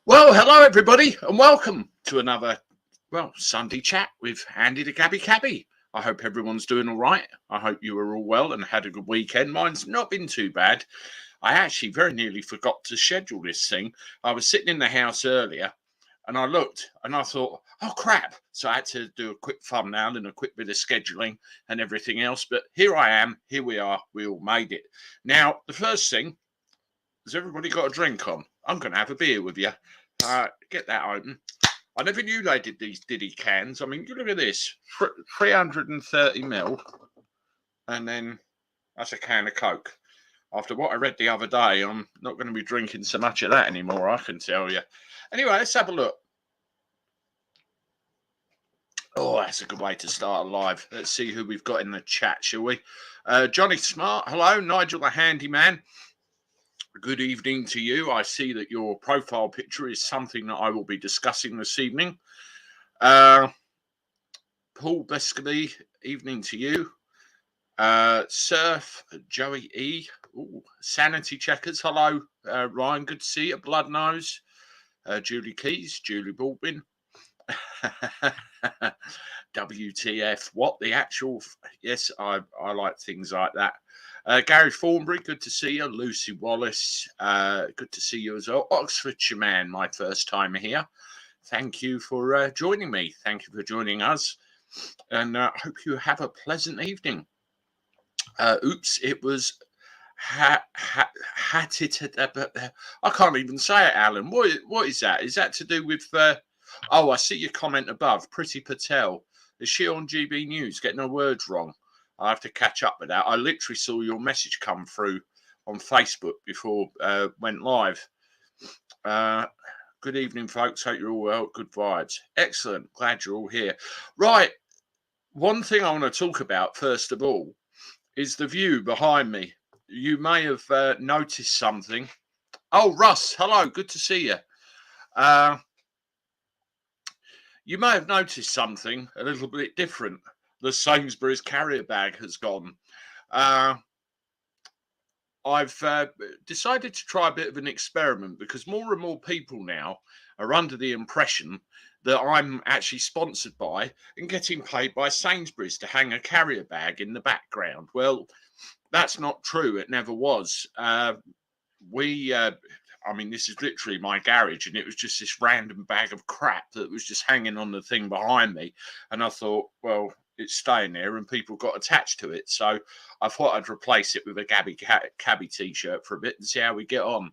Well, hello everybody, and welcome to another Sunday chat with Andy the Gabby Cabby. I hope everyone's doing all right. I hope you were all well and had a good weekend. Mine's not been too bad. I actually very nearly forgot to schedule this thing. I was sitting in the house earlier, and I looked and I thought, oh crap! So I had to do a quick thumbnail and a quick bit of scheduling and everything else. But here I am. Here we are. We all made it. Now, the first thing. Has everybody got a drink on? I'm going to have a beer with you. Get that open. I never knew they did these Diddy cans. I mean, you look at this. 330ml. And then that's a can of Coke. After what I read the other day, I'm not going to be drinking so much of that anymore, I can tell you. Anyway, let's have a look. Oh, that's a good way to start a live. Let's see who we've got in the chat, shall we? Johnny Smart, hello. Nigel the Handyman. Good evening to you. I see that your profile picture is something that I will be discussing this evening. Paul Bescaby, evening to you. Surf, Joey E. Ooh, Sanity Checkers, hello. Ryan, good to see you. Blood Nose, Julie Keys, Julie Baldwin. WTF, what the actual... Yes, I like things like that. Gary Thornbury, good to see you. Lucy Wallace, good to see you as well. Oxfordshire man, my first time here. Thank you for joining me. Thank you for joining us. And I hope you have a pleasant evening. Oops, it was... I can't even say it, Alan. What is that? Is that to do with... Oh, I see your comment above. Pretty Patel. Is she on GB News? Getting her words wrong. I have to catch up with that. I literally saw your message come through on Facebook before went live. Good evening, folks. Hope you're all well. Good vibes. Excellent. Glad you're all here. Right. One thing I want to talk about, first of all, is the view behind me. You may have noticed something. Oh, Russ. Hello. Good to see you. You may have noticed something a little bit different. The Sainsbury's carrier bag has gone. I've decided to try a bit of an experiment because more and more people now are under the impression that I'm actually sponsored by and getting paid by Sainsbury's to hang a carrier bag in the background. Well, that's not true. It never was. I mean, this is literally my garage, and it was just this random bag of crap that was just hanging on the thing behind me. And I thought, well, it's staying there, and people got attached to it. So I thought I'd replace it with a Gabby Cabby t-shirt for a bit and see how we get on.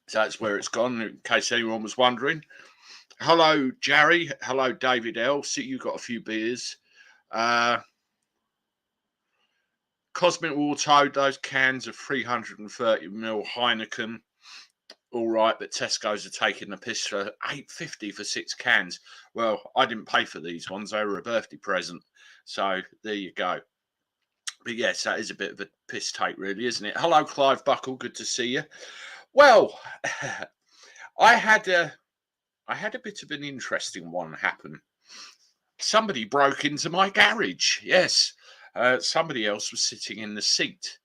So that's where it's gone, in case anyone was wondering. Hello, Jerry. Hello, David L. See, you got a few beers. Cosmic Auto, those cans of 330ml Heineken. All right, but Tesco's are taking the piss for $8.50 for 6 cans. Well, I didn't pay for these ones. They were a birthday present. So there you go. But yes, that is a bit of a piss take, really, isn't it? Hello, Clive Buckle. Good to see you. Well, I had a bit of an interesting one happen. Somebody broke into my garage. Yes. Somebody else was sitting in the seat,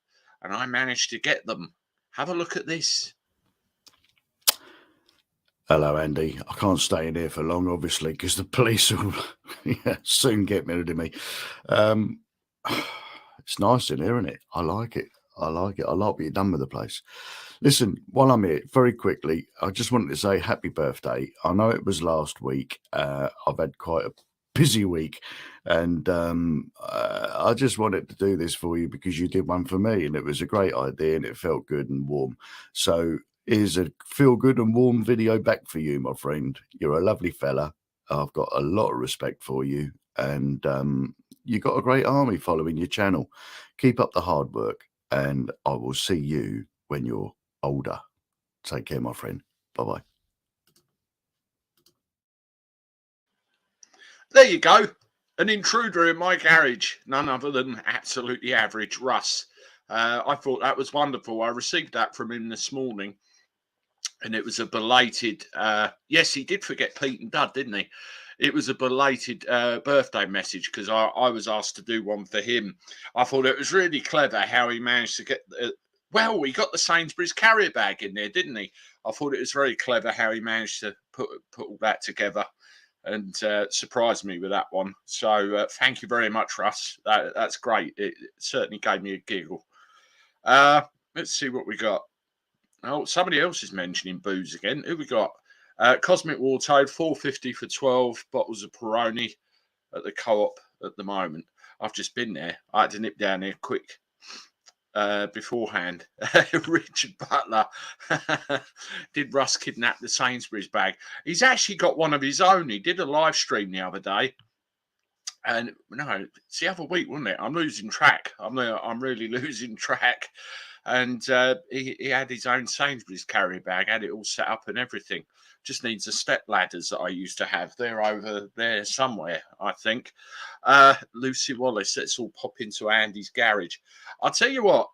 and I managed to get them. Have a look at this. Hello, Andy. I can't stay in here for long, obviously, because the police will soon get rid of me. It's nice in here, isn't it? I like it. I like what you've done with the place. Listen, while I'm here, very quickly, I just wanted to say happy birthday. I know it was last week. I've had quite a busy week, and I just wanted to do this for you because you did one for me, and it was a great idea, and it felt good and warm. So here's a feel good and warm video back for you, my friend. You're a lovely fella. I've got a lot of respect for you, and you got a great army following your channel. Keep up the hard work, and I will see you when you're older. Take care, my friend. Bye-bye. There you go. An intruder in my garage. None other than absolutely average Russ. I thought that was wonderful. I received that from him this morning, and it was a belated... yes, he did forget Pete and Dud, didn't he? It was a belated birthday message because I was asked to do one for him. I thought it was really clever how he managed to get... well, he got the Sainsbury's carrier bag in there, didn't he? I thought it was very clever how he managed to put all that together and surprised me with that one. So thank you very much, Russ. That's great. It certainly gave me a giggle. Let's see what we got. Oh, somebody else is mentioning booze again. Who we got? Cosmic Wartoad, $4.50 for 12 bottles of Peroni at the Co-op at the moment. I've just been there. I had to nip down there quick beforehand. Richard Butler. Did Russ kidnap the Sainsbury's bag? He's actually got one of his own. He did a live stream the other day. And no, it's the other week, wasn't it? I'm losing track. I'm really losing track. And he had his own Sainsbury's carry bag, had it all set up and everything. Just needs the step ladders that I used to have. They're over there somewhere, I think. Lucy Wallace, let's all pop into Andy's garage. I'll tell you what,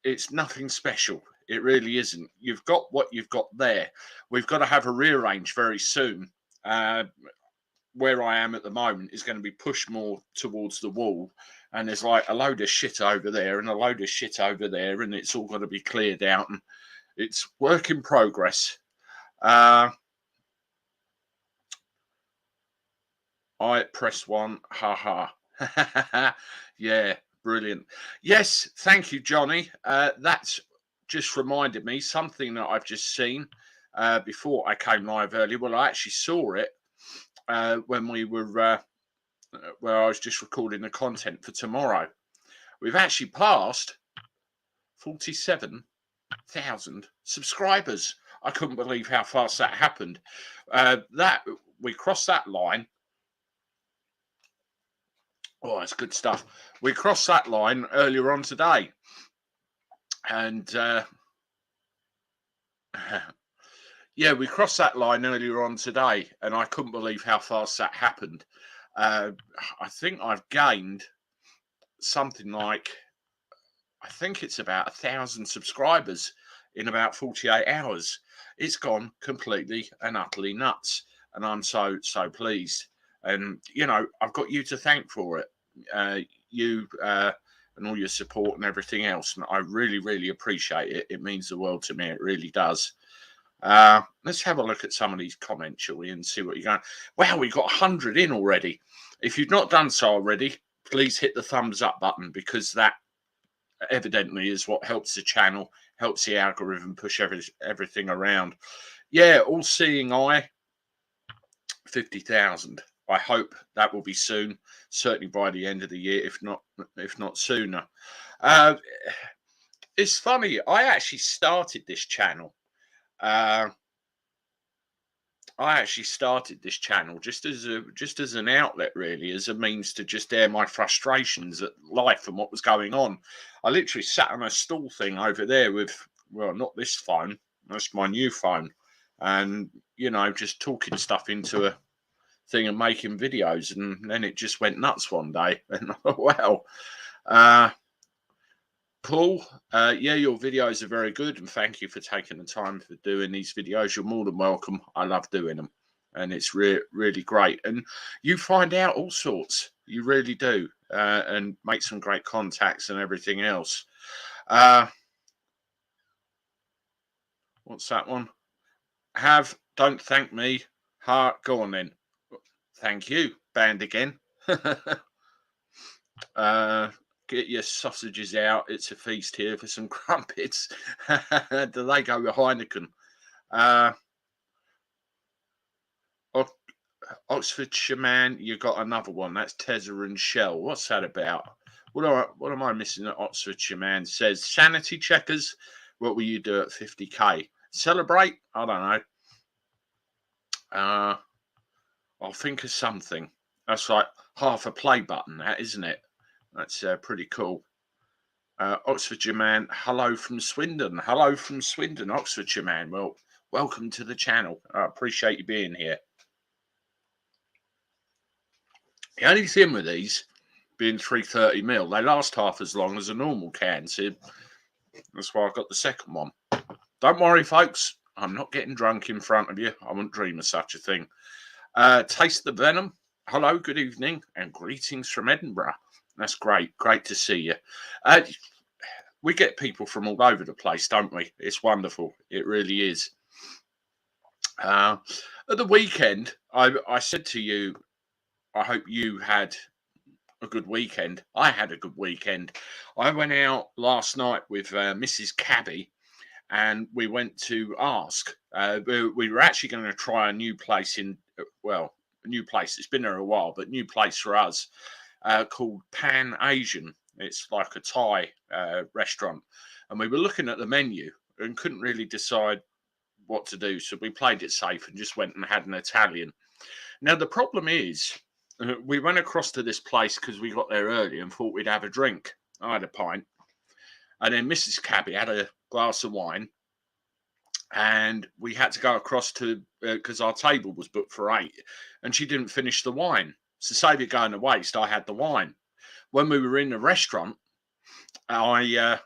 it's nothing special. It really isn't. You've got what you've got there. We've got to have a rearrange very soon. Where I am at the moment is going to be pushed more towards the wall. And there's like a load of shit over there and a load of shit over there. And it's all got to be cleared out. And it's work in progress. I press one. Ha ha. Yeah, brilliant. Yes, thank you, Johnny. That's just reminded me something that I've just seen before I came live earlier. Well, I actually saw it when we were where I was just recording the content for tomorrow. We've actually passed 47,000 subscribers. I couldn't believe how fast that happened. That we crossed that line. Oh, that's good stuff. We crossed that line earlier on today, and yeah, we crossed that line earlier on today, and I couldn't believe how fast that happened. I think I've gained something like, I think it's about 1,000 subscribers in about 48 hours. It's gone completely and utterly nuts, and I'm so pleased. And you know, I've got you to thank for it, you and all your support and everything else. And I really appreciate it. It means the world to me. It really does. Let's have a look at some of these comments, shall we, and see what you're going. Wow, we got 100 in already. If you've not done so already, please hit the thumbs up button, because that evidently is what helps the channel, helps the algorithm push everything around. Yeah, all seeing eye, 50,000. I hope that will be soon, certainly by the end of the year, if not sooner. It's funny, I actually started this channel. I actually started this channel just as an outlet, really, as a means to just air my frustrations at life and what was going on. I literally sat on a stool thing over there with, well, not this phone, that's my new phone, and you know, just talking stuff into a thing and making videos, and then it just went nuts one day, and wow. Paul, yeah, your videos are very good, and thank you for taking the time for doing these videos. You're more than welcome. I love doing them, and it's really great. And you find out all sorts. You really do, and make some great contacts and everything else. What's that one? Don't thank me. Go on then. Thank you. Banned again. Get your sausages out. It's a feast here for some crumpets. Do they go with Heineken? Oxfordshire man, you got another one. That's Tezza and Shell. What's that about? What am I missing that Oxfordshire man says? Sanity checkers. What will you do at 50k? Celebrate? I don't know. I'll think of something. That's like half a play button, that, isn't it? That's pretty cool. Oxfordshire man, hello from Swindon. Hello from Swindon, Oxfordshire man. Well, welcome to the channel. I appreciate you being here. The only thing with these being 330ml, they last half as long as a normal can. So that's why I got the second one. Don't worry, folks. I'm not getting drunk in front of you. I wouldn't dream of such a thing. Taste the venom. Hello, good evening, and greetings from Edinburgh. That's great. Great to see you. We get people from all over the place, don't we? It's wonderful. It really is. At the weekend, I said to you, I hope you had a good weekend. I had a good weekend. I went out last night with Mrs. Cabby, and we went to Ask. We were actually going to try a new place a new place. It's been there a while, but new place for us called Pan Asian. It's like a Thai restaurant, and we were looking at the menu and couldn't really decide what to do. So we played it safe and just went and had an Italian. Now the problem is, we went across to this place because we got there early and thought we'd have a drink. I had a pint, and then Mrs. Cabby had a glass of wine, and we had to go across to because our table was booked for 8, and she didn't finish the wine. So save it going to waste, I had the wine. When we were in the restaurant, I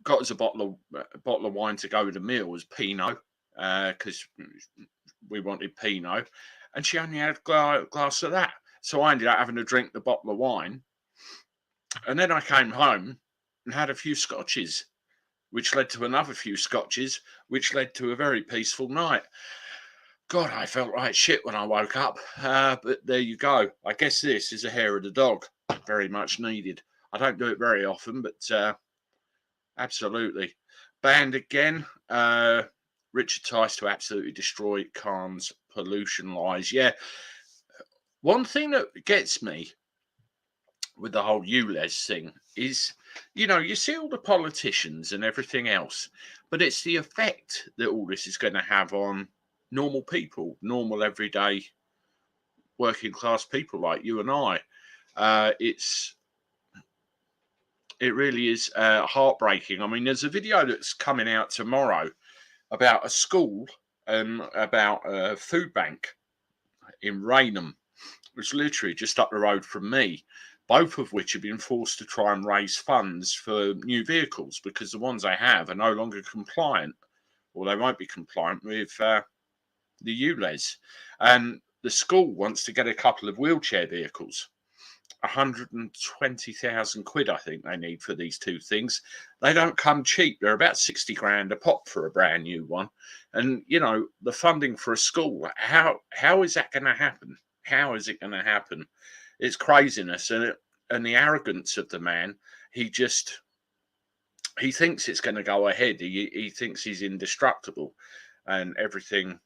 got us a bottle of wine to go with the meal as Pinot, because we wanted Pinot, and she only had a glass of that. So I ended up having to drink the bottle of wine, and then I came home and had a few scotches, which led to another few scotches, which led to a very peaceful night. God, I felt like shit when I woke up, but there you go. I guess this is a hair of the dog, very much needed. I don't do it very often, but absolutely. Banned again. Richard Tice to absolutely destroy Khan's pollution lies. Yeah. One thing that gets me with the whole ULEZ thing is, you see all the politicians and everything else, but it's the effect that all this is going to have on normal people, normal everyday working class people like you and I. It really is heartbreaking. I mean, there's a video that's coming out tomorrow about a school and about a food bank in Raynham, which is literally just up the road from me, both of which have been forced to try and raise funds for new vehicles because the ones they have are no longer compliant, or they won't be compliant with the ULEZ. And the school wants to get a couple of wheelchair vehicles. 120,000 quid, I think they need for these two things. They don't come cheap. They're about 60 grand a pop for a brand new one. And, the funding for a school, how is that going to happen? How is it going to happen? It's craziness. And the arrogance of the man, he thinks it's going to go ahead. He thinks he's indestructible and everything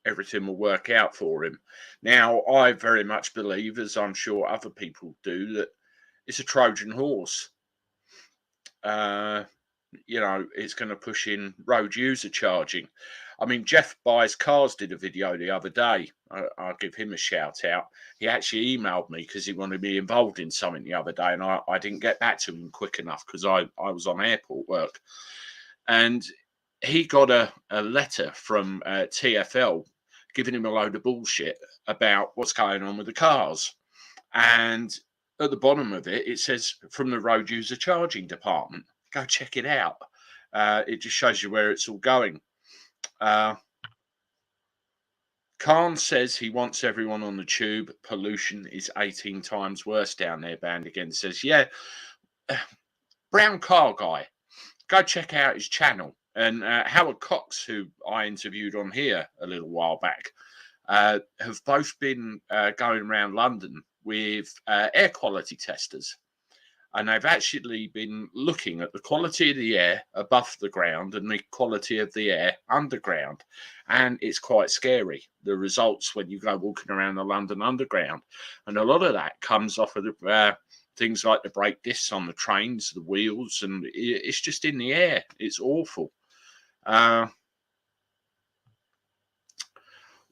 will work out for him. Now, I very much believe, as I'm sure other people do, that it's a Trojan horse. It's going to push in road user charging. I mean, Jeff Buys Cars did a video the other day. I'll give him a shout out. He actually emailed me because he wanted me involved in something the other day, and I didn't get back to him quick enough because I was on airport work. And he got a letter from TfL giving him a load of bullshit about what's going on with the cars. And at the bottom of it, it says, from the road user charging department. Go check it out. It just shows you where it's all going. Khan says he wants everyone on the tube. Pollution is 18 times worse down there. Band again says, yeah, brown car guy. Go check out his channel. And Howard Cox, who I interviewed on here a little while back, have both been going around London with air quality testers. And they've actually been looking at the quality of the air above the ground and the quality of the air underground. And it's quite scary, the results when you go walking around the London Underground. And a lot of that comes off of the things like the brake discs on the trains, the wheels, and it's just in the air. It's awful.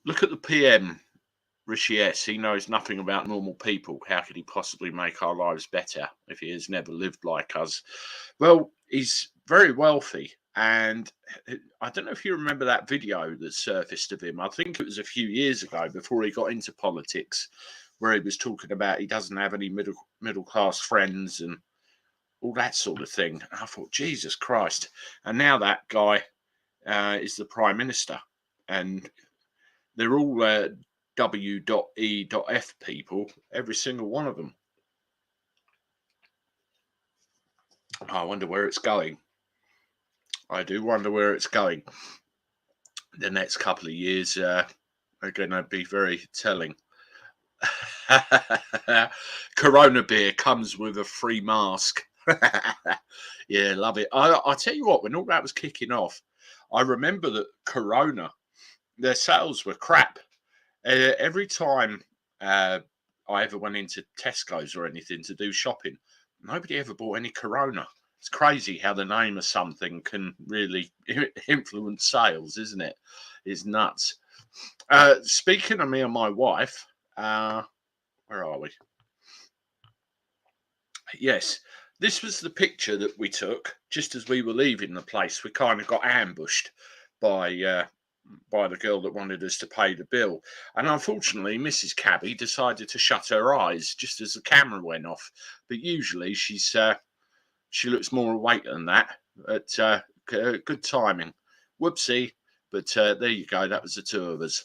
Look at the PM, Rishi S. He knows nothing about normal people. How could he possibly make our lives better if he has never lived like us? Well, he's very wealthy. And I don't know if you remember that video that surfaced of him. I think it was a few years ago before he got into politics, where he was talking about he doesn't have any middle class friends and all that sort of thing. And I thought, Jesus Christ. And now that guy is the Prime Minister. And they're all W.E.F. people, every single one of them. I wonder where it's going. I do wonder where it's going. the next couple of years are going to be very telling. Corona beer comes with a free mask. Yeah, love it. I tell you what, when all that was kicking off, I remember that Corona, their sales were crap. Every time I ever went into Tesco's or anything to do shopping, nobody ever bought any Corona. It's crazy how the name of something can really influence sales, isn't it? It's nuts. Speaking of me and my wife, where are we? Yes, this was the picture that we took just as we were leaving the place. We kind of got ambushed by the girl that wanted us to pay the bill. And unfortunately, Mrs. Cabby decided to shut her eyes just as the camera went off. But usually she looks more awake than that. But good timing. Whoopsie. But there you go. That was the two of us.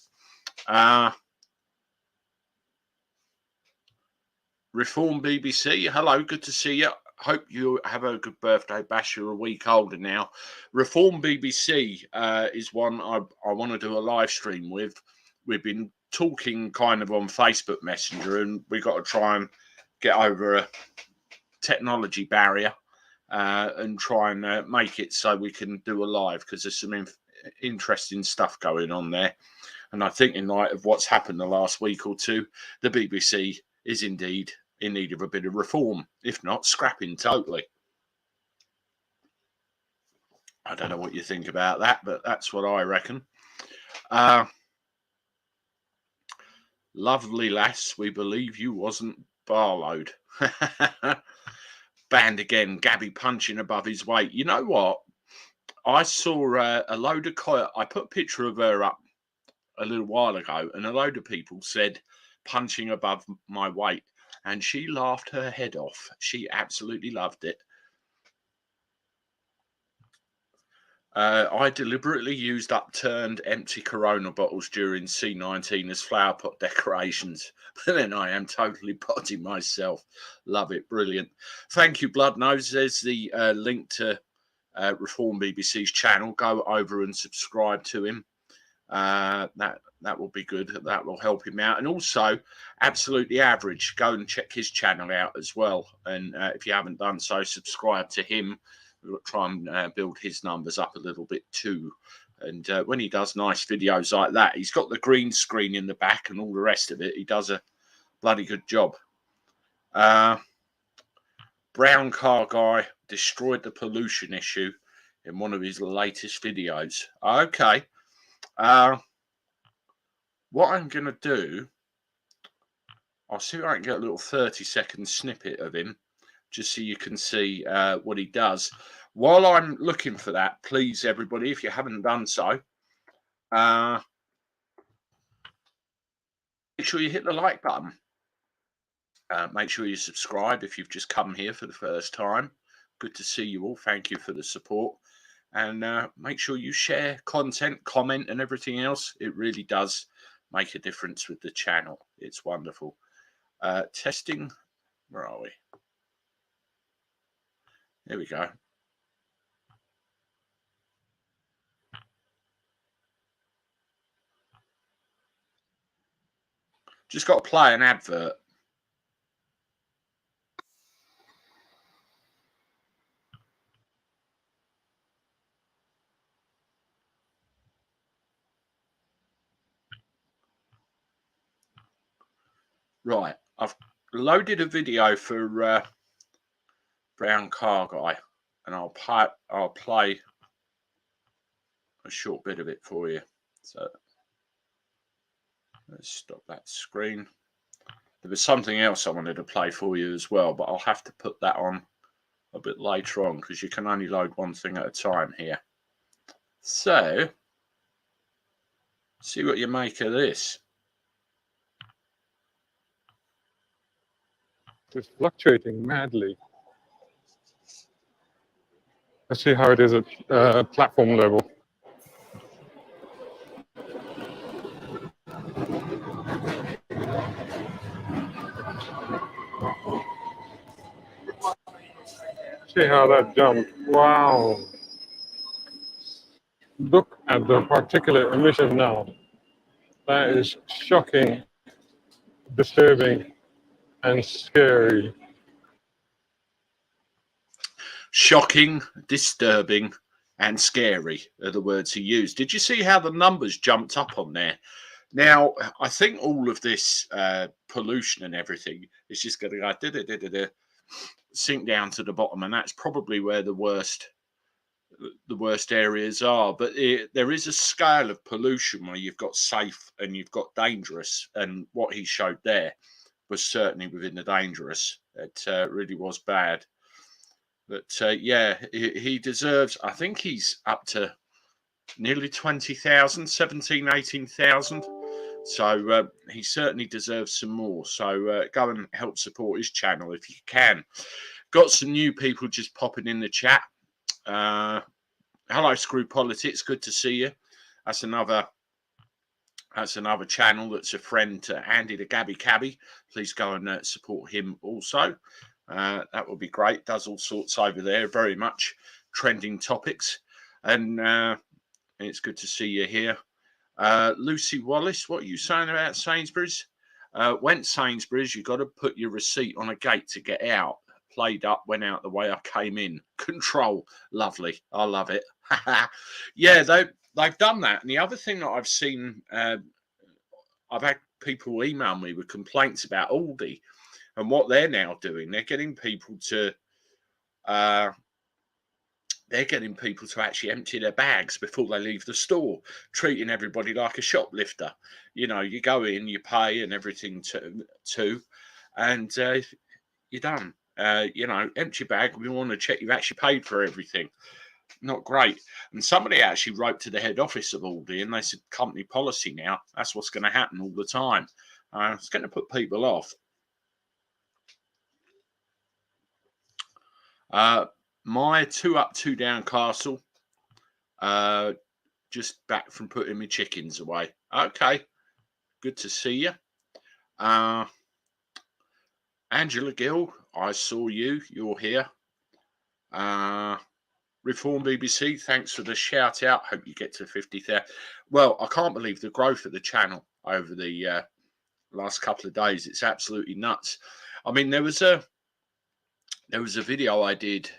Reform BBC. Hello, good to see you. Hope you have a good birthday bash. You're a week older now. Reform BBC is one I want to do a live stream with. We've been talking kind of on Facebook Messenger, and we got to try and get over a technology barrier and try and make it so we can do a live, because there's some interesting stuff going on there. And I think in light of what's happened the last week or two, the BBC is indeed in need of a bit of reform, if not scrapping totally. I don't know what you think about that, but that's what I reckon. Lovely lass, we believe you wasn't Barlowed. Banned again, Gabby punching above his weight. You know what? I saw a load of... I put a picture of her up a little while ago, and a load of people said punching above my weight, and she laughed her head off. She absolutely loved it. I deliberately used upturned empty Corona bottles during C19 as flower pot decorations, but then I am totally potty myself. Love it. Brilliant. Thank you, Blood Nose. There's the link to Reform BBC's channel. Go over and subscribe to him. That will be good. That will help him out. And also, Absolutely Average, go and check his channel out as well. And if you haven't done so, subscribe to him. We'll try and build his numbers up a little bit too. And when he does nice videos like that, he's got the green screen in the back and all the rest of it. He does a bloody good job. Brown Car Guy destroyed the pollution issue in one of his latest videos. Okay. What I'm going to do, I'll see if I can get a little 30-second snippet of him, just so you can see what he does. While I'm looking for that, please, everybody, if you haven't done so, make sure you hit the like button. Make sure you subscribe if you've just come here for the first time. Good to see you all. Thank you for the support. And make sure you share content, comment, and everything else. It really does make a difference with the channel. It's wonderful. Testing. Where are we? Here we go. Just got to play an advert. Right, I've loaded a video for Brown Car Guy, and I'll play a short bit of it for you. So let's stop that screen. There was something else I wanted to play for you as well, but I'll have to put that on a bit later on because you can only load one thing at a time here. So, see what you make of this. It's fluctuating madly. Let's see how it is at platform level. See how that jumped. Wow. Look at the particulate emission now. That is shocking, disturbing, and scary. Shocking, disturbing, and scary are the words he used. Did you see how the numbers jumped up on there? Now, I think all of this pollution and everything is just going to go sink down to the bottom, and that's probably where the worst areas are. But there is a scale of pollution where you've got safe and you've got dangerous, and what he showed there was certainly within the dangerous. It really was bad. But yeah, he deserves, I think he's up to nearly 20,000, 17, 18,000. So he certainly deserves some more. So go and help support his channel if you can. Got some new people just popping in the chat. Hello, Screw Politics. Good to see you. That's another channel that's a friend to Andy the Gabby Cabby. Please go and support him also. That would be great. Does all sorts over there. Very much trending topics. And it's good to see you here. Lucy Wallace, what are you saying about Sainsbury's? Went Sainsbury's, you got to put your receipt on a gate to get out. Played up, went out the way I came in. Control. Lovely. I love it. Yeah, they've done that. And the other thing that I've seen, I've had people email me with complaints about Aldi and what they're now doing. They're getting people to actually empty their bags before they leave the store, treating everybody like a shoplifter. You know, you go in, you pay and everything too, and you're done. You know, empty your bag. We want to check you've actually paid for everything. Not great. And somebody actually wrote to the head office of Aldi and they said, company policy now, that's what's going to happen all the time. It's going to put people off. My 2 up, 2 down castle. Just back from putting my chickens away. Okay. Good to see you. Angela Gill, I saw you. You're here. Reform BBC, thanks for the shout out. Hope you get to 50,000. Well, I can't believe the growth of the channel over the last couple of days. It's absolutely nuts. I mean, there was a video I did.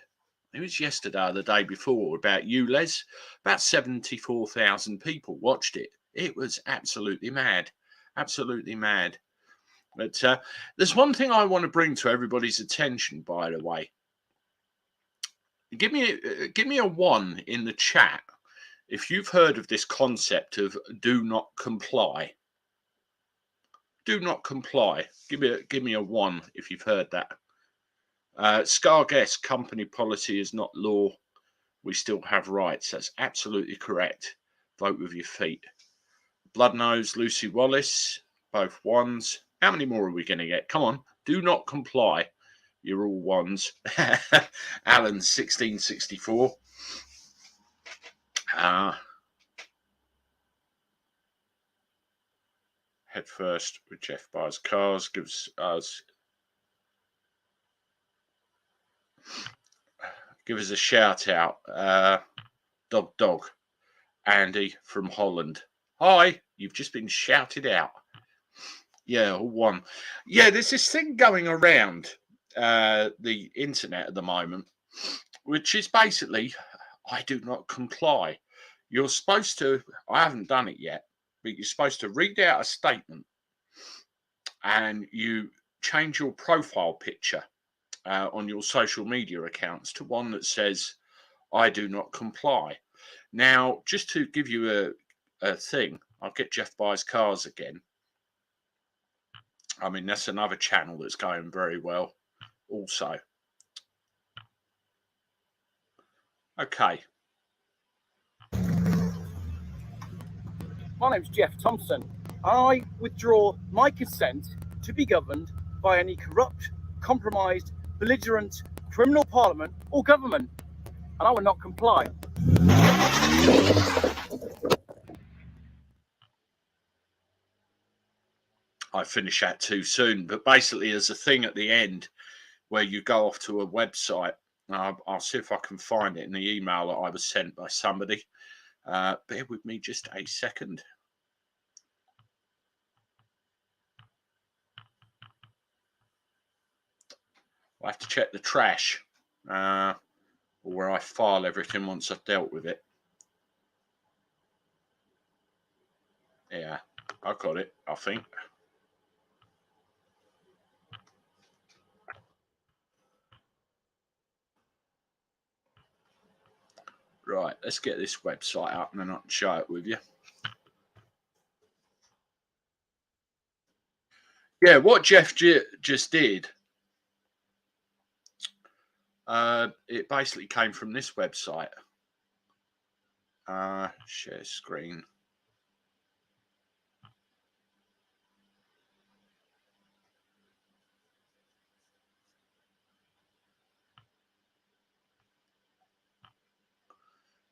It was yesterday or the day before about ULEZ. About 74,000 people watched it. It was absolutely mad. Absolutely mad. But there's one thing I want to bring to everybody's attention, by the way. Give me a 1 in the chat if you've heard of this concept of do not comply. Do not comply. Give me a 1 if you've heard that. Scar guess company policy is not law. We still have rights. That's absolutely correct. Vote with your feet. Bloodnose, Lucy Wallace, both 1s. How many more are we going to get? Come on. Do not comply. You're all 1s. Alan, 1664. Head first with Jeff buys cars. Gives us a shout out. Dog. Andy from Holland. Hi, you've just been shouted out. Yeah, all 1. Yeah, there's this thing going around the internet at the moment, which is basically, I do not comply. You're supposed to, I haven't done it yet, but you're supposed to read out a statement and you change your profile picture on your social media accounts to one that says, I do not comply. Now, just to give you a thing, I'll get Jeff buys cars again. I mean, that's another channel that's going very well also. Okay. My name's Jeff Thompson. I withdraw my consent to be governed by any corrupt, compromised, belligerent, criminal parliament or government, and I will not comply. I finished that too soon, but basically there's a thing at the end where you go off to a website. I'll see if I can find it in the email that I was sent by somebody. Bear with me just a second. I have to check the trash, or where I file everything once I've dealt with it. Yeah, I got it, I think. Right, let's get this website up and then I can share it with you. Yeah, what Jeff just did, it basically came from this website. Share screen.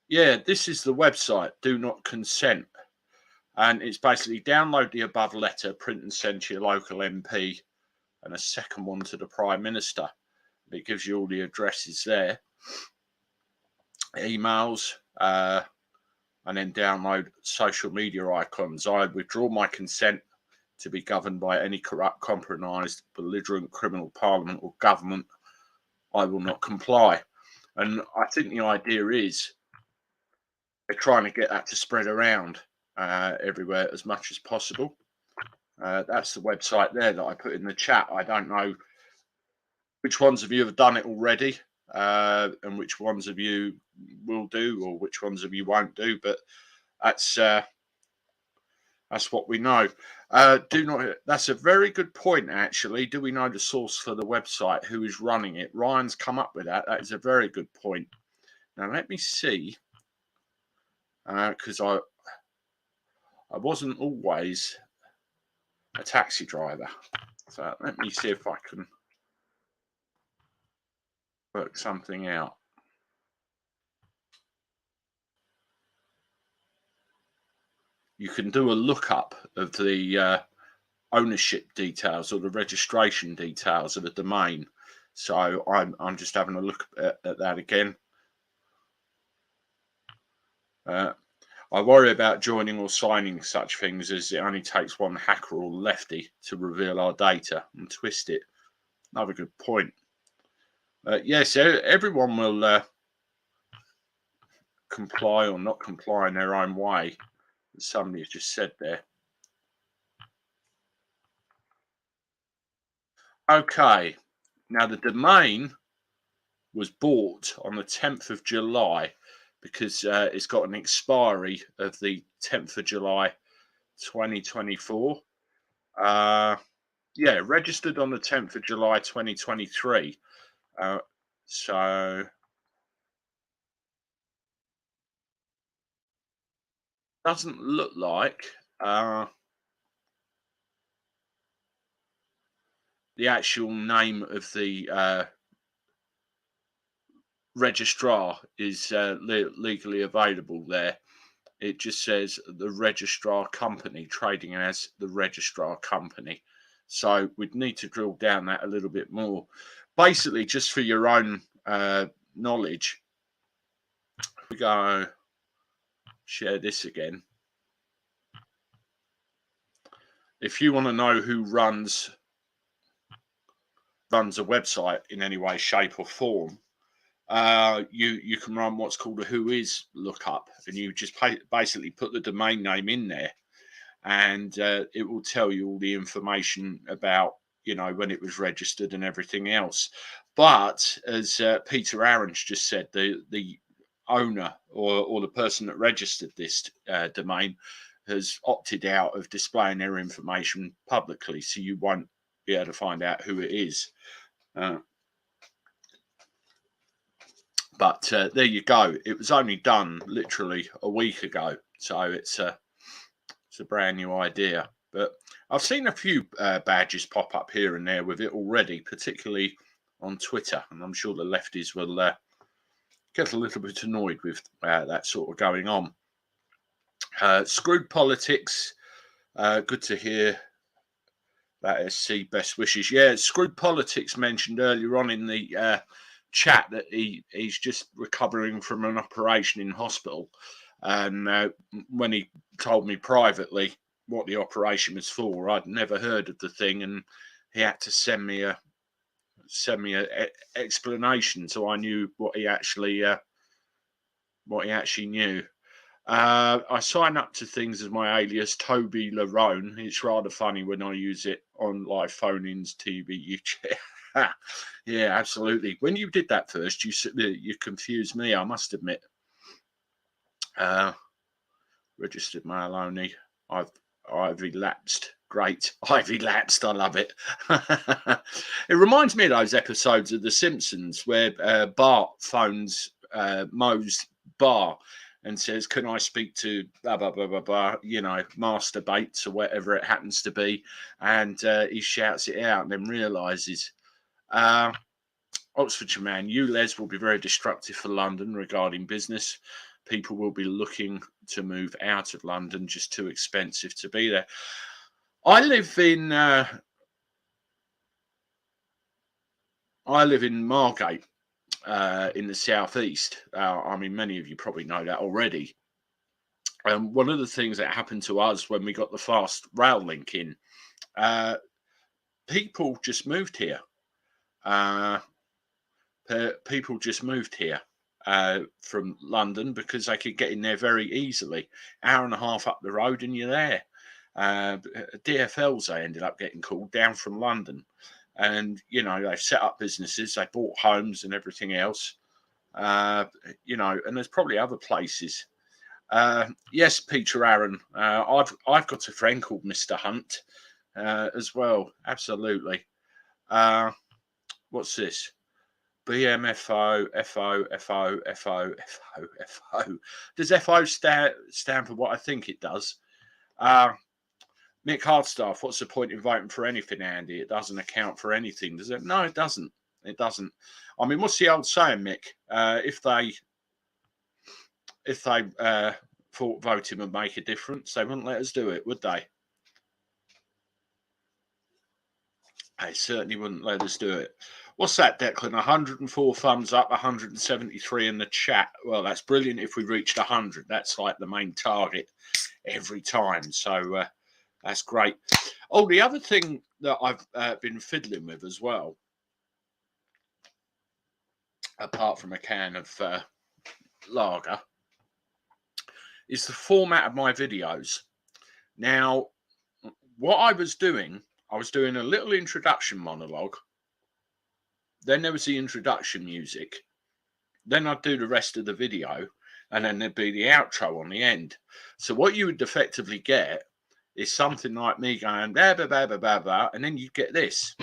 Yeah, this is the website, Do Not Consent. And it's basically download the above letter, print and send to your local MP, and a second one to the Prime Minister. It gives you all the addresses there, emails, and then download social media icons. I withdraw my consent to be governed by any corrupt, compromised, belligerent criminal parliament or government. I will not comply. And I think the idea is they're trying to get that to spread around everywhere as much as possible. That's the website there that I put in the chat. I don't know which ones of you have done it already, and which ones of you will do, or which ones of you won't do. But that's what we know. That's a very good point, actually. Do we know the source for the website? Who is running it? Ryan's come up with that. That is a very good point. Now let me see, because I wasn't always a taxi driver. So let me see if I can work something out. You can do a lookup of the ownership details or the registration details of the domain. So I'm just having a look at that again. I worry about joining or signing such things as it only takes one hacker or lefty to reveal our data and twist it. Another good point. Yes, everyone will comply or not comply in their own way, as somebody has just said there. Okay, now the domain was bought on the 10th of July because it's got an expiry of the 10th of July 2024. Yeah, registered on the 10th of July 2023. So doesn't look like the actual name of the registrar is legally available there. It just says the registrar company, trading as the registrar company. So we'd need to drill down that a little bit more. Basically, just for your own knowledge, if we go share this again. If you want to know who runs a website in any way, shape or form, you can run what's called a WhoIs lookup, and you just basically put the domain name in there, and it will tell you all the information about, you know, when it was registered and everything else. But as Peter Aarons just said, the owner or the person that registered this domain has opted out of displaying their information publicly, so you won't be able to find out who it is. But there you go. It was only done literally a week ago, so it's a brand new idea. But I've seen a few badges pop up here and there with it already, particularly on Twitter, and I'm sure the lefties will get a little bit annoyed with that sort of going on. Screwed politics. Good to hear that. SC best wishes. Yeah, Screwed politics mentioned earlier on in the chat that he's just recovering from an operation in hospital. And when he told me privately what the operation was for, I'd never heard of the thing, and he had to send me a explanation so I knew what he actually knew. I sign up to things as my alias Toby Larone. It's rather funny when I use it on live phone-ins, TV, YouTube. Yeah, absolutely. When you did that first, you confused me, I must admit. Registered mail only. I've elapsed. Great. I've elapsed. I love it. It reminds me of those episodes of The Simpsons where Bart phones Moe's bar and says, "Can I speak to blah, blah, blah, blah, blah, Master Bates," or whatever it happens to be. And he shouts it out and then realises. Oxfordshire man, ULEZ will be very destructive for London regarding business. People will be looking to move out of London, just too expensive to be there. I live in Margate, in the southeast. I mean, many of you probably know that already. One of the things that happened to us when we got the fast rail link in, people just moved here. People just moved here from London because they could get in there very easily. Hour and a half up the road and you're there. DFLs, they ended up getting called down from London. And, they've set up businesses, they bought homes and everything else, and there's probably other places. Yes, Peter Aaron, I've got a friend called Mr. Hunt as well. Absolutely. What's this? BMFO, FO, FO, FO, FO, FO. Does FO stand for what I think it does? Mick Hardstaff, what's the point in voting for anything, Andy? It doesn't account for anything, does it? No, it doesn't. It doesn't. I mean, what's the old saying, Mick? If they thought voting would make a difference, they wouldn't let us do it, would they? They certainly wouldn't let us do it. What's that, Declan? 104 thumbs up, 173 in the chat. Well, that's brilliant if we reached 100. That's like the main target every time. So that's great. Oh, the other thing that I've been fiddling with as well, apart from a can of lager, is the format of my videos. Now, what I was doing a little introduction monologue. Then there was the introduction music. Then I'd do the rest of the video. And then there'd be the outro on the end. So what you would effectively get is something like me going, blah, blah, blah, blah, blah, blah, and then you get this.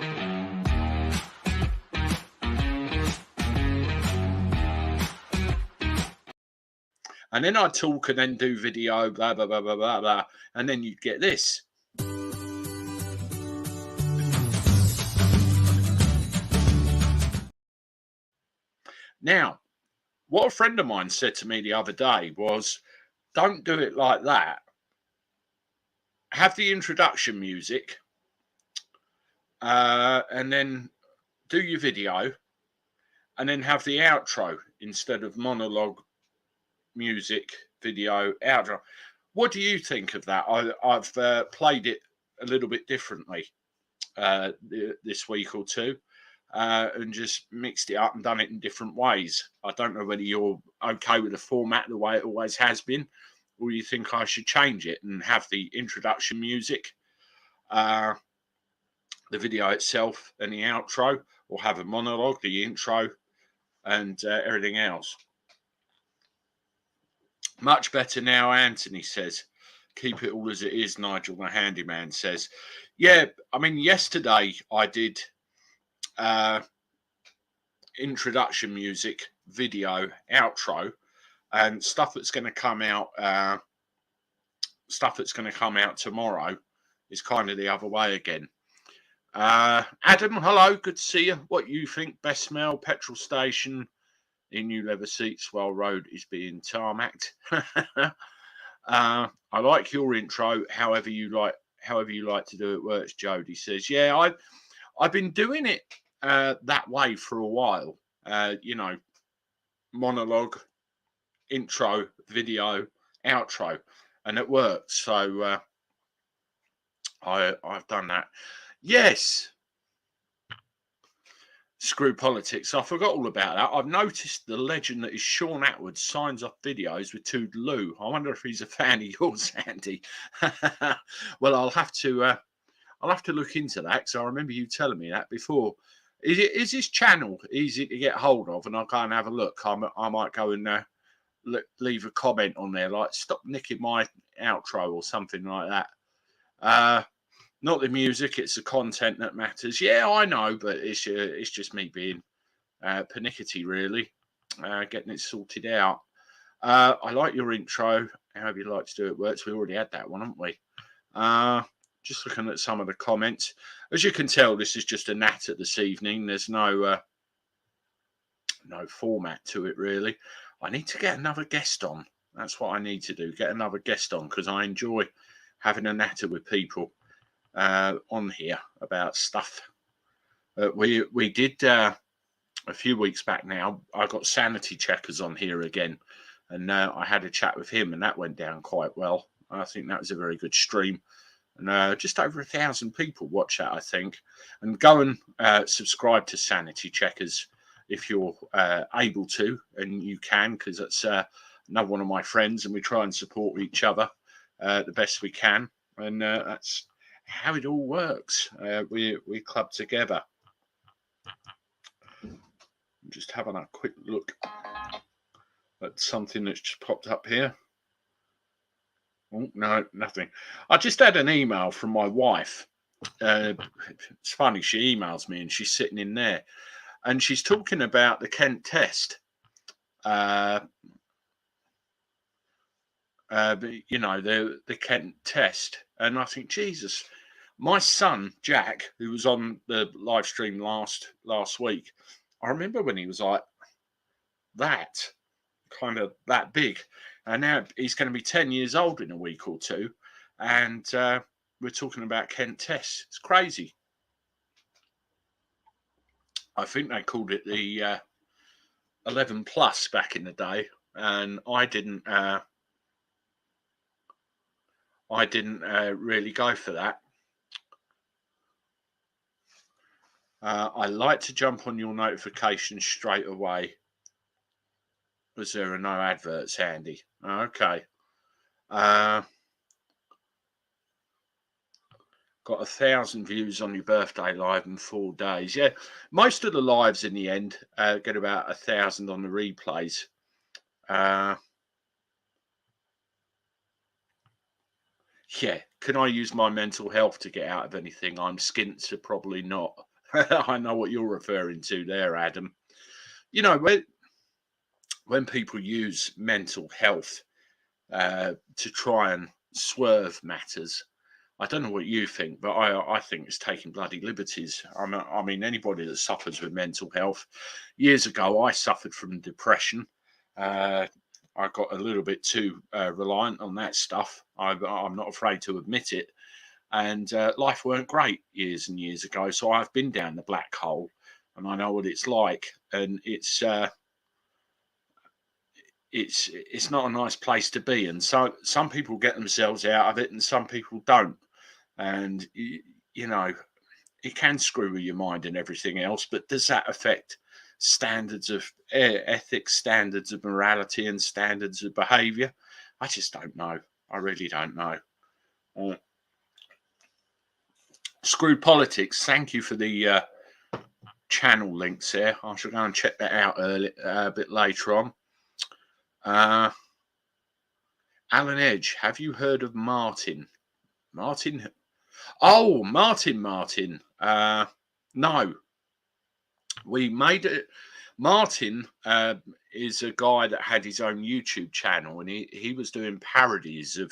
And then I'd talk and then do video, blah, blah, blah, blah, blah, blah, and then you'd get this. Now, what a friend of mine said to me the other day was, don't do it like that. Have the introduction music and then do your video and then have the outro instead of monologue, music, video, outro. What do you think of that? I've played it a little bit differently this week or two. And just mixed it up and done it in different ways. I don't know whether you're okay with the format the way it always has been, or you think I should change it and have the introduction music, the video itself and the outro, or have a monologue, the intro, and everything else. Much better now, Anthony says. Keep it all as it is, Nigel the handyman says. Yeah, I mean, yesterday I did introduction music, video, outro, and stuff that's going to come out tomorrow is kind of the other way again. Adam, hello, good to see you. What you think? Best smell, petrol station in new leather seats while road is being tarmacked. I like your intro, however you like to do it works. Jody says, yeah, I've been doing it that way for a while. Monologue, intro, video, outro, and it worked. So I've done that. Yes. Screw politics. I forgot all about that. I've noticed the legend that is Sean Atwood signs off videos with Toodaloo. I wonder if he's a fan of yours, Andy. Well, I'll have to look into that, because I remember you telling me that before. Is his channel easy to get hold of? And I'll go and have a look. I might go and leave a comment on there, like, stop nicking my outro or something like that. Not the music, it's the content that matters. Yeah, I know, but it's just me being pernickety, really, getting it sorted out. I like your intro. However you like to do it works. We already had that one, haven't we? Just looking at some of the comments. As you can tell, this is just a natter this evening. There's no format to it, really. I need to get another guest on. That's what I need to do, get another guest on, because I enjoy having a natter with people on here about stuff. We did a few weeks back now. I got Sanity Checkers on here again, and I had a chat with him, and that went down quite well. I think that was a very good stream, and just over 1,000 people watch that, I think. And go and subscribe to Sanity Checkers if you're able to, and you can, because that's another one of my friends, and we try and support each other the best we can, and that's how it all works. We club together. I'm just having a quick look at something that's just popped up here. Oh, no, nothing. I just had an email from my wife. It's funny, she emails me and she's sitting in there and she's talking about the Kent test. You know, the Kent test. And I think, Jesus, my son, Jack, who was on the live stream last week, I remember when he was like that, kind of that big. And now he's going to be 10 years old in a week or two. And we're talking about Kent tests. It's crazy. I think they called it the 11 plus back in the day. And I didn't really go for that. I like to jump on your notifications straight away. Was there no adverts handy? Okay. Got 1,000 views on your birthday live in 4 days. Yeah, most of the lives in the end get about 1,000 on the replays. Yeah, can I use my mental health to get out of anything? I'm skint, so probably not. I know what you're referring to there, Adam. You know, when people use mental health to try and swerve matters, I don't know what you think, but I think it's taking bloody liberties. I mean, anybody that suffers with mental health. Years ago, I suffered from depression. I got a little bit too reliant on that stuff. I'm not afraid to admit it. And life weren't great years and years ago. So I've been down the black hole, and I know what it's like. And it's not a nice place to be. And so some people get themselves out of it, and some people don't. And you know, it can screw with your mind and everything else. But does that affect standards of ethics, standards of morality, and standards of behaviour? I just don't know. I really don't know. Screw politics. Thank you for the channel links there. I shall go and check that out a bit later on. Alan Edge, have you heard of Martin? Martin? Oh, Martin. No. We made it. Martin is a guy that had his own YouTube channel, and he was doing parodies of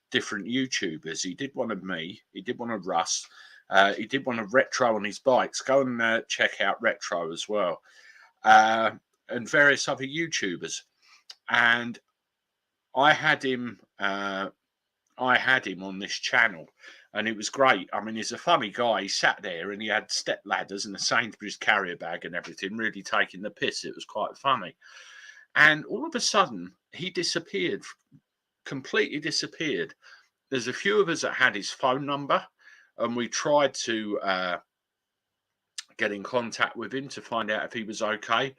different YouTubers. He did one of me. He did one of Russ. He did one of Retro on his bikes. Go and check out Retro as well. And various other YouTubers. And I had him on this channel, and it was great. I mean, he's a funny guy. He sat there and he had step ladders and a Sainsbury's carrier bag and everything, really taking the piss. It was quite funny. And all of a sudden, he disappeared completely disappeared. There's a few of us that had his phone number, and we tried to get in contact with him to find out if he was okay,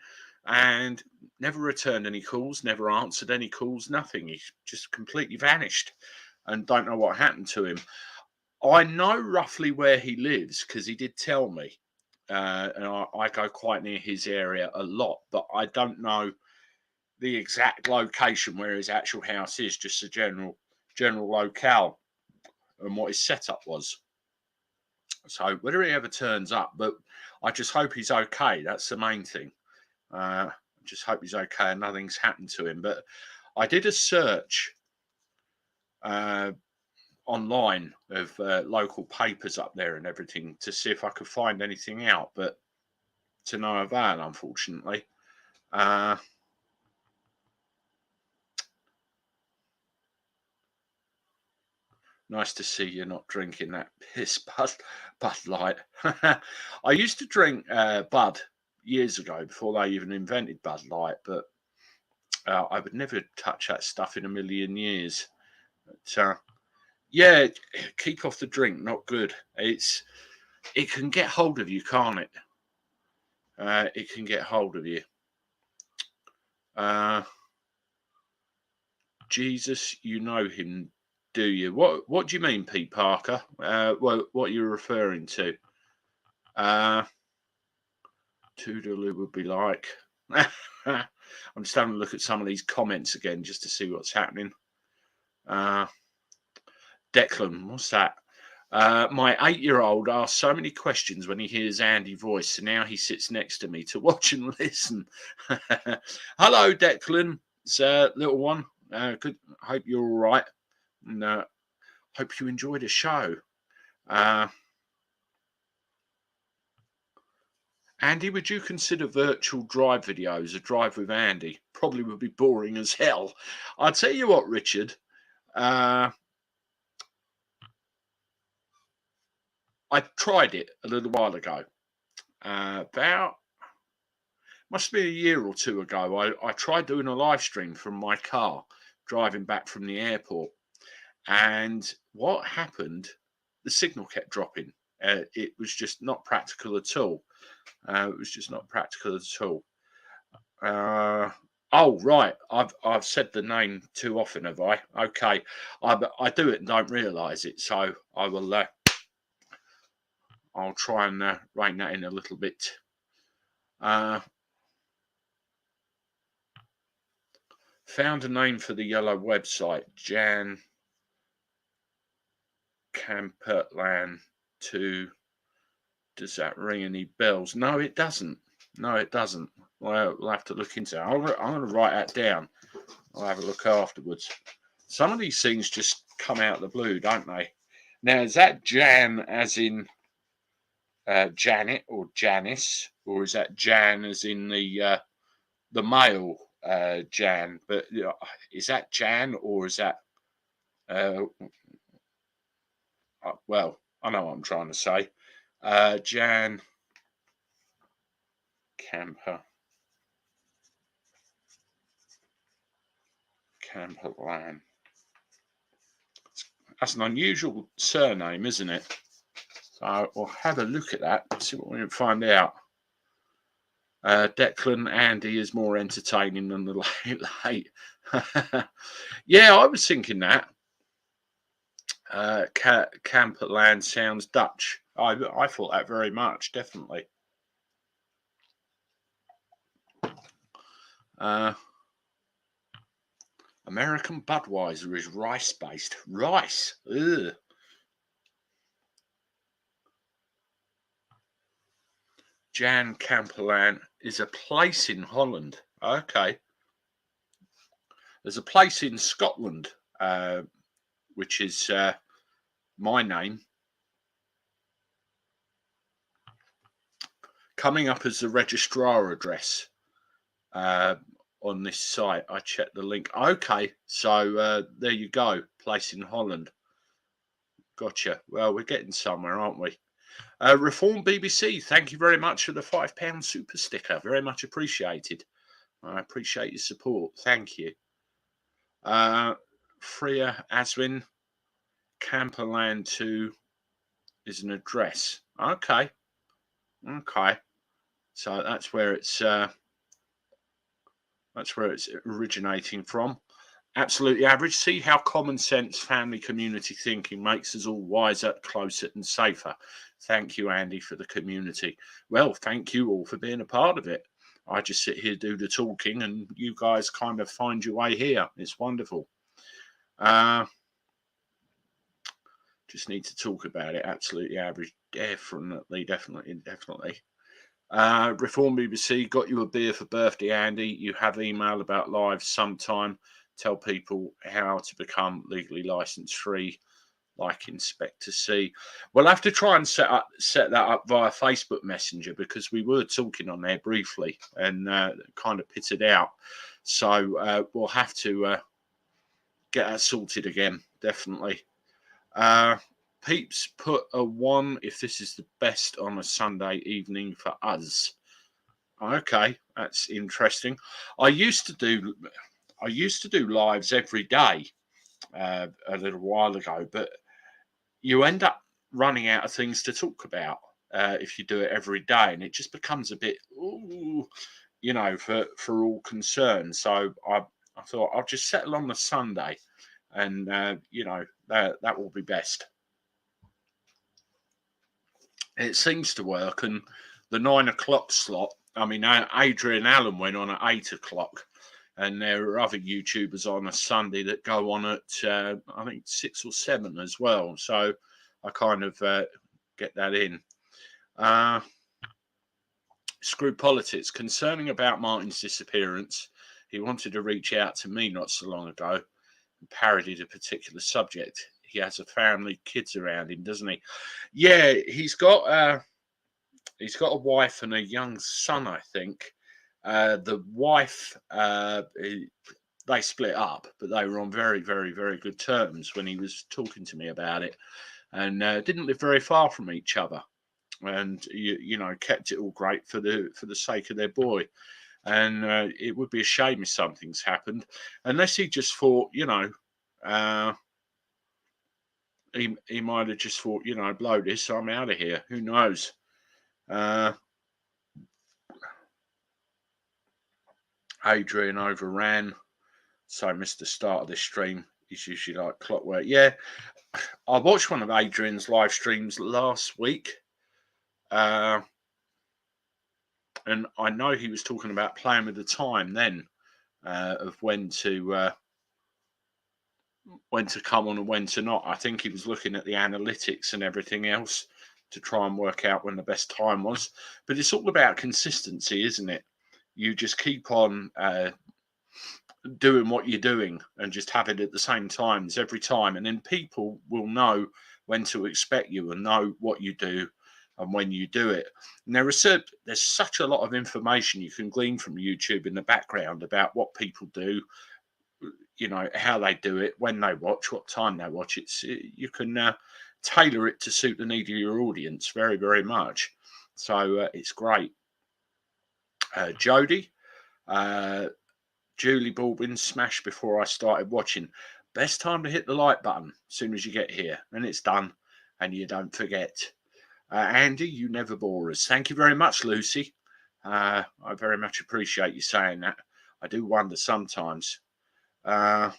and never returned any calls, never answered any calls, nothing. He just completely vanished, and don't know what happened to him. I know roughly where he lives because he did tell me, and I go quite near his area a lot, but I don't know the exact location where his actual house is, just a general locale and what his setup was. So whether he ever turns up, but I just hope he's okay. That's the main thing. I just hope he's okay and nothing's happened to him. But I did a search online of local papers up there and everything to see if I could find anything out, but to no avail, unfortunately. Nice to see you're not drinking that piss Bud Light. I used to drink Bud years ago before they even invented Bud Light, but I would never touch that stuff in a million years. But, yeah, keep off the drink. Not good. It can get hold of you, can't it? It can get hold of you. Jesus, you know him, do you? What do you mean, Pete Parker? What you're referring to? Toodaloo would be like. I'm just having a look at some of these comments again just to see what's happening. Declan, what's that? My 8-year-old asks so many questions when he hears Andy's voice, and now he sits next to me to watch and listen. Hello, Declan. It's a little one. Good. Hope you're all right. And hope you enjoyed the show. Andy, would you consider virtual drive videos a drive with Andy? Probably would be boring as hell. I'll tell you what, Richard. I tried it a little while ago. Must be a year or two ago. I tried doing a live stream from my car driving back from the airport. And what happened, the signal kept dropping. It was just not practical at all. Oh, right. I've said the name too often, have I? Okay. I do it and don't realise it. So I will. I'll try and rein that in a little bit. Found a name for the yellow website, Jan Camperland 2. Does that ring any bells? No, it doesn't. Well, we'll have to look into it. I'm going to write that down. I'll have a look afterwards. Some of these things just come out of the blue, don't they? Now, is that Jan as in Janet or Janice, or is that Jan as in the male Jan? But is that Jan or is that? Well, I know what I'm trying to say. Jan Camperland. That's an unusual surname, isn't it? So we'll have a look at that, see what we can find out. Declan, Andy is more entertaining than the late. Yeah, I was thinking that. Camperland sounds Dutch. I thought that very much, definitely. American Budweiser is rice-based. Rice. Ugh. Jan Camperland is a place in Holland. Okay. There's a place in Scotland, which is my name, coming up as the registrar address on this site. I checked the link. Okay, so there you go. Place in Holland. Gotcha. Well, we're getting somewhere, aren't we? Reform BBC, thank you very much for the £5 super sticker. Very much appreciated. I appreciate your support. Thank you. Freya Aswin, Camperland 2 is an address. Okay. So that's where it's originating from. Absolutely average. See how common sense family community thinking makes us all wiser, closer and safer. Thank you, Andy, for the community. Well, thank you all for being a part of it. I just sit here, do the talking, and you guys kind of find your way here. It's wonderful. Just need to talk about it. Absolutely average. Definitely. Reform BBC, got you a beer for birthday, Andy. You have email about live sometime. Tell people how to become legally license free, like Inspector C. We'll have to try and set that up via Facebook Messenger, because we were talking on there briefly and kind of pitted out. So we'll have to get that sorted again, definitely. Peeps put a 1 if this is the best on a Sunday evening for us. Okay, that's interesting. I used to do lives every day a little while ago, but you end up running out of things to talk about if you do it every day, and it just becomes a bit, for all concerned. So I thought I'll just settle on the Sunday, and that will be best. It seems to work, and the 9 o'clock slot. I mean, Adrian Allen went on at 8 o'clock, and there are other YouTubers on a Sunday that go on at I think 6 or 7 as well. So I kind of get that in. Screw politics. Concerning about Martin's disappearance, he wanted to reach out to me not so long ago and parodied a particular subject. He has a family, kids around him, doesn't he? Yeah, he's got a wife and a young son, I think. The wife, they split up, but they were on very, very, very good terms when he was talking to me about it, and didn't live very far from each other, and kept it all great for the sake of their boy. And it would be a shame if something's happened, unless he just thought, he might have just thought, blow this, I'm out of here. Who knows? Adrian overran, so missed the start of this stream. He's usually like clockwork. Yeah, I watched one of Adrian's live streams last week, and I know he was talking about playing with the time then, of when to come on and when to not. I think he was looking at the analytics and everything else to try and work out when the best time was. But it's all about consistency, isn't it? You just keep on doing what you're doing and just have it at the same times every time. And then people will know when to expect you and know what you do and when you do it. And there's such a lot of information you can glean from YouTube in the background about what people do, how they do it, when they watch, what time they watch. You can tailor it to suit the need of your audience very, very much. So it's great. Jody, Julie Baldwin, smash before I started watching. Best time to hit the like button as soon as you get here, and it's done, and you don't forget. Andy, you never bore us. Thank you very much, Lucy. I very much appreciate you saying that. I do wonder sometimes. Guess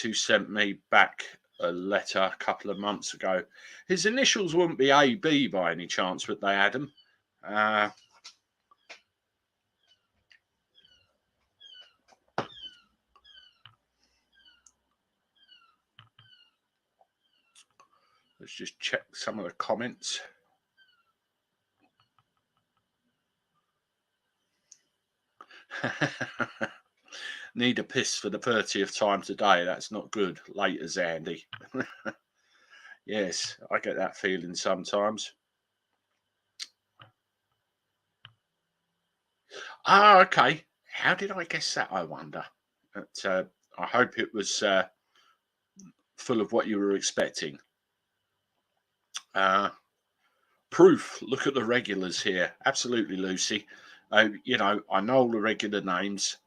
who sent me back a letter a couple of months ago? His initials wouldn't be AB by any chance, would they, Adam? Let's just check some of the comments. Need a piss for the 30th time today. That's not good. Later, Andy. Yes, I get that feeling sometimes. Okay. How did I guess that, I wonder? But, I hope it was full of what you were expecting. Proof. Look at the regulars here. Absolutely, Lucy. I know all the regular names.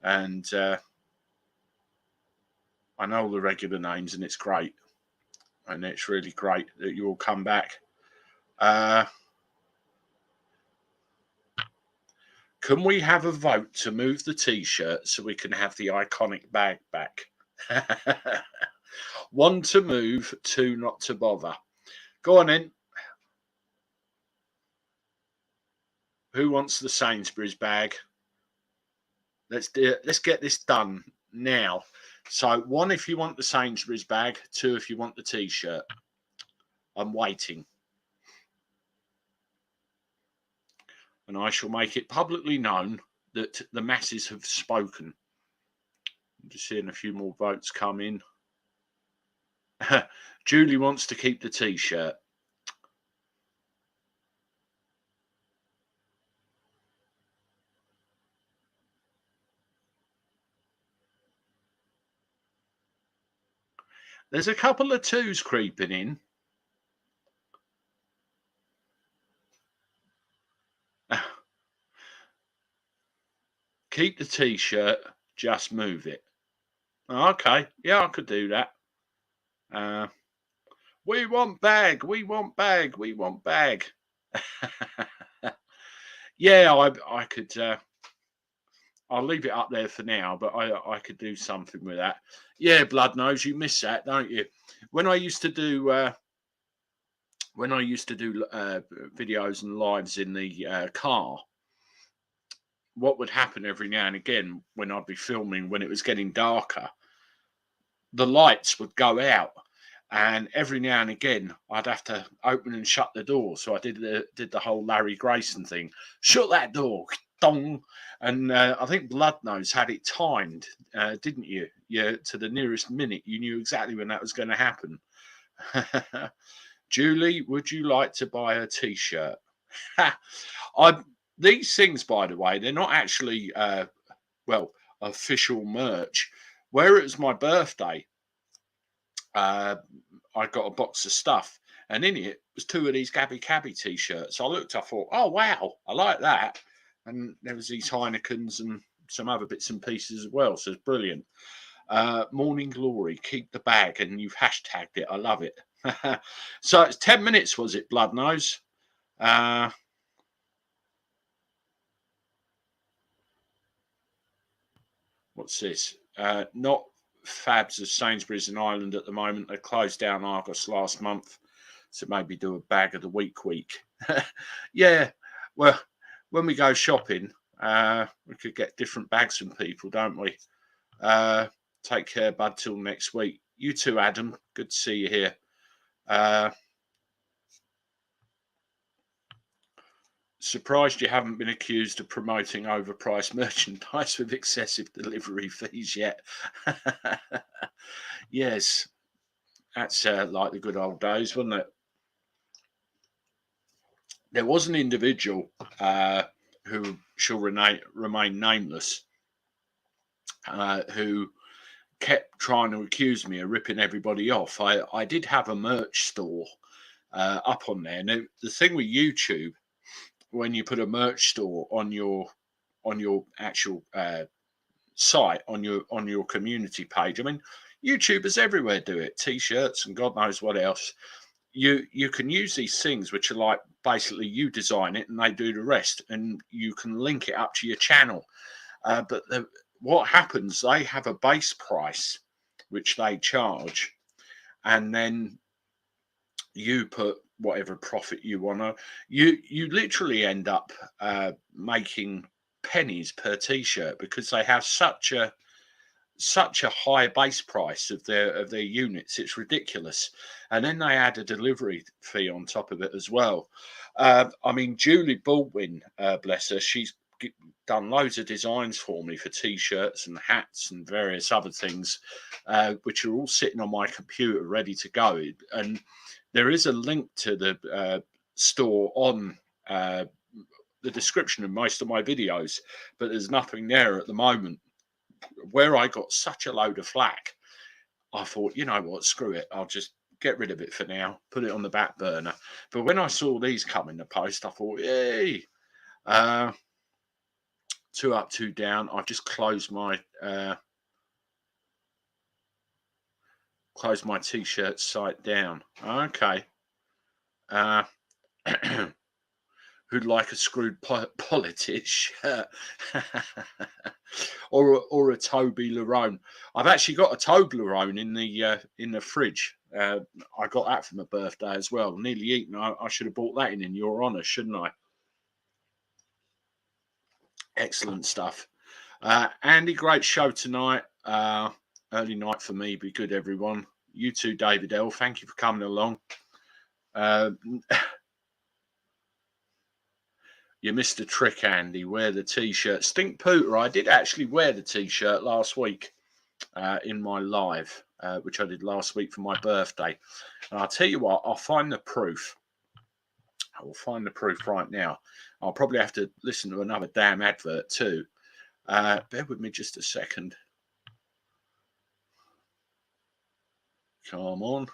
And I know all the regular names, and it's great. And it's really great that you all come back. Can we have a vote to move the T-shirt so we can have the iconic bag back? 1 to move, 2 not to bother. Go on in. Who wants the Sainsbury's bag? Let's get this done now. So 1 if you want the Sainsbury's bag, 2 if you want the T-shirt. I'm waiting. And I shall make it publicly known that the masses have spoken. I'm just seeing a few more votes come in. Julie wants to keep the T-shirt. There's a couple of 2s creeping in. Keep the T-shirt, just move it. Okay, yeah, I could do that. We want bag, we want bag, we want bag. Yeah, I could. I'll leave it up there for now, but I could do something with that. Yeah, Blood Nose, you miss that, don't you? When I used to do videos and lives in the car, what would happen every now and again when I'd be filming when it was getting darker, the lights would go out, and every now and again I'd have to open and shut the door. So I did the whole Larry Grayson thing. Shut that door, dong. And I think Blood Nose had it timed, didn't you? Yeah, to the nearest minute. You knew exactly when that was going to happen. Julie, would you like to buy a T-shirt? These things, by the way, they're not actually, official merch. Where it was my birthday, I got a box of stuff, and in it was 2 of these Gabby Cabby T-shirts. I looked, I thought, oh, wow, I like that. And there was these Heinekens and some other bits and pieces as well, so it's brilliant. Morning Glory, keep the bag, and you've hashtagged it. I love it. So it's 10 minutes, was it, Blood Nose? What's this? Not Fabs of Sainsbury's in Ireland at the moment. They closed down Argos last month, so maybe do a bag of the week. Yeah, well, when we go shopping, we could get different bags from people, don't we? Take care, bud, till next week. You too, Adam. Good to see you here. Surprised you haven't been accused of promoting overpriced merchandise with excessive delivery fees yet. Yes, that's like the good old days, wasn't it? There was an individual who shall remain nameless who kept trying to accuse me of ripping everybody off. I did have a merch store up on there. Now, the thing with YouTube, when you put a merch store on your actual site, on your community page, I mean, YouTubers everywhere do it, T-shirts and God knows what else. You can use these things which are like basically you design it and they do the rest, and you can link it up to your channel. But what happens, they have a base price which they charge, and then you put whatever profit you want to. You literally end up making pennies per T-shirt because they have such a high base price of their units. It's ridiculous. And then they add a delivery fee on top of it as well. I mean, Julie Baldwin, bless her, she's done loads of designs for me for T-shirts and hats and various other things, which are all sitting on my computer ready to go. And there is a link to the store on the description of most of my videos, but there's nothing there at the moment. Where I got such a load of flack, I thought, you know what, screw it. I'll just get rid of it for now, put it on the back burner. But when I saw these come in the post, I thought, yay. 2 up, 2 down. I've just closed my t-shirt site down. Okay. Who'd like a screwed politics shirt? or a Toblerone? I've actually got a Toblerone in the fridge. I got that for my birthday as well. Nearly eaten. I should have bought that in your honour, shouldn't I? Excellent stuff. Andy, great show tonight. Early night for me. Be good, everyone. You too, David L. Thank you for coming along. You missed a trick, Andy. Wear the t-shirt. Stink Pooter. I did actually wear the t-shirt last week in my live, which I did last week for my birthday. And I'll tell you what, I'll find the proof. I will find the proof right now. I'll probably have to listen to another damn advert too. Bear with me just a second. Come on.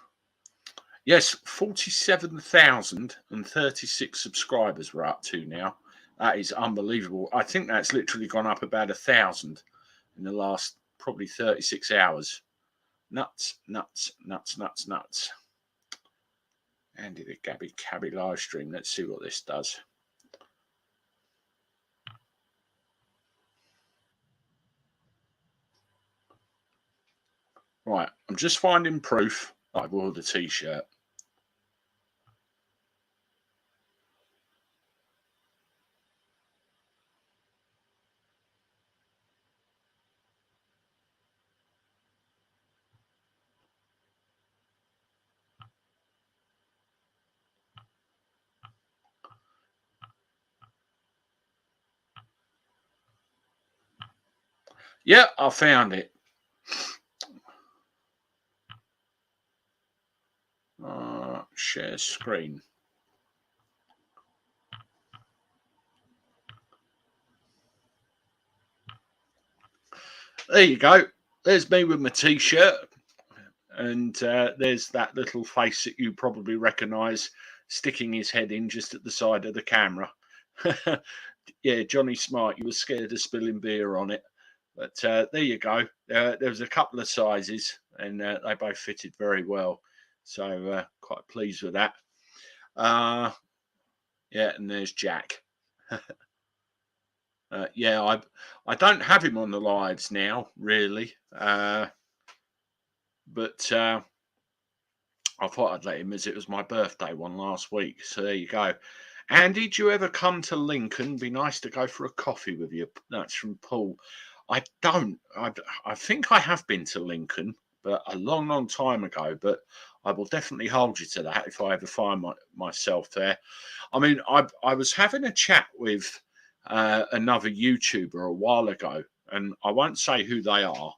Yes, 47,036 subscribers we're up to now. That is unbelievable. I think that's literally gone up about 1,000 in the last probably 36 hours. Nuts, nuts, nuts, nuts, nuts. Andy the Gabby Cabby live stream. Let's see what this does. Right, I'm just finding proof I wore the t-shirt. Yeah, I found it. Share screen. There you go. There's me with my t-shirt. And there's that little face that you probably recognise sticking his head in just at the side of the camera. Yeah, Johnny Smart, you were scared of spilling beer on it. But there you go. There was a couple of sizes and they both fitted very well. So quite pleased with that. Yeah, and there's Jack. Yeah, I don't have him on the lives now, really. But I thought I'd let him as it was my birthday one last week. So there you go. Andy, do you ever come to Lincoln? Be nice to go for a coffee with you. That's from Paul. I don't. I think I have been to Lincoln, but a long, long time ago. But I will definitely hold you to that if I ever find myself there. I mean, I was having a chat with another YouTuber a while ago, and I won't say who they are,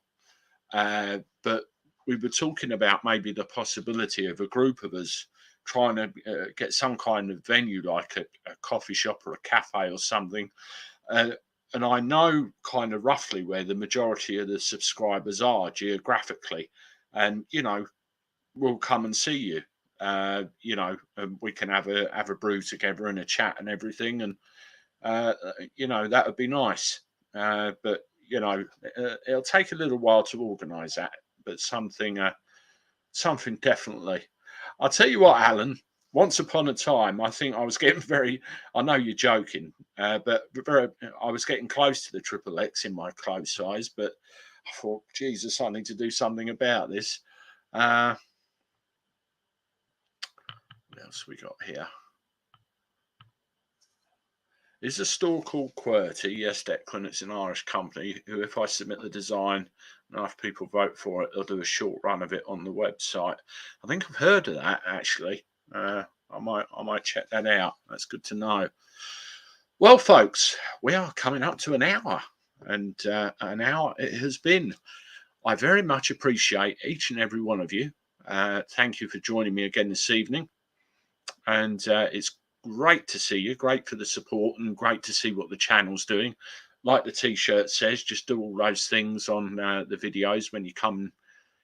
but we were talking about maybe the possibility of a group of us trying to get some kind of venue like a coffee shop or a cafe or something. And I know kind of roughly where the majority of the subscribers are geographically. And, you know, we'll come and see you. You know, and we can have a brew together and a chat and everything. And, you know, that would be nice. But, you know, it'll take a little while to organise that. But something definitely. I'll tell you what, Alan, once upon a time, I think I was getting I know you're joking, but I was getting close to the XXX in my clothes size, but I thought, Jesus, I need to do something about this. What else we got here? There's a store called QWERTY. Yes, Declan, it's an Irish company who, if I submit the design, enough people vote for it, they'll do a short run of it on the website. I think I've heard of that, actually. I might check that out. That's good to know. Well, folks, we are coming up to an hour, and an hour it has been. I very much appreciate each and every one of you. Thank you for joining me again this evening. And it's great to see you, great for the support, and great to see what the channel's doing. Like the t-shirt says, just do all those things on the videos when you come and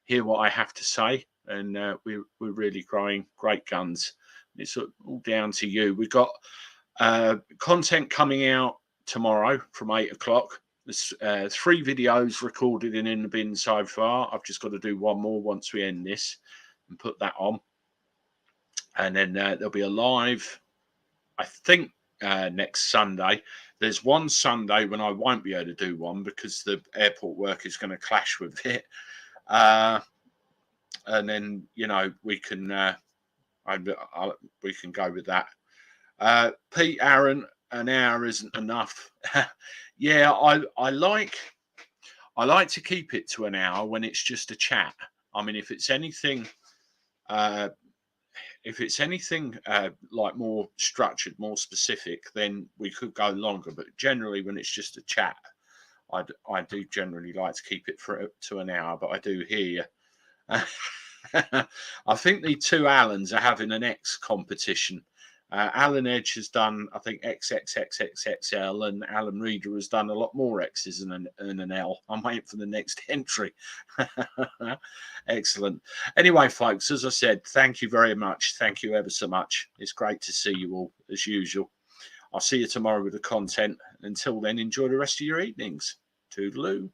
hear what I have to say. And we're really growing great guns. It's all down to you. We've got content coming out tomorrow from 8 o'clock. There's 3 videos recorded in the bin so far. I've just got to do one more once we end this and put that on. And then there'll be a live, I think, next Sunday. There's one Sunday when I won't be able to do one because the airport work is going to clash with it. And then, you know, we can we can go with that. Pete, Aaron, an hour isn't enough. Yeah, I like to keep it to an hour when it's just a chat. I mean, if it's anything like more structured, more specific, then we could go longer. But generally, when it's just a chat, I do generally like to keep it to an hour. But I do hear. I think the 2 Allens are having an X competition. Alan Edge has done, I think, XXXXXL, and Alan Reader has done a lot more X's and an L. I'm waiting for the next entry. Excellent. Anyway, folks, as I said, thank you very much. Thank you ever so much. It's great to see you all, as usual. I'll see you tomorrow with the content. Until then, enjoy the rest of your evenings. Toodaloo.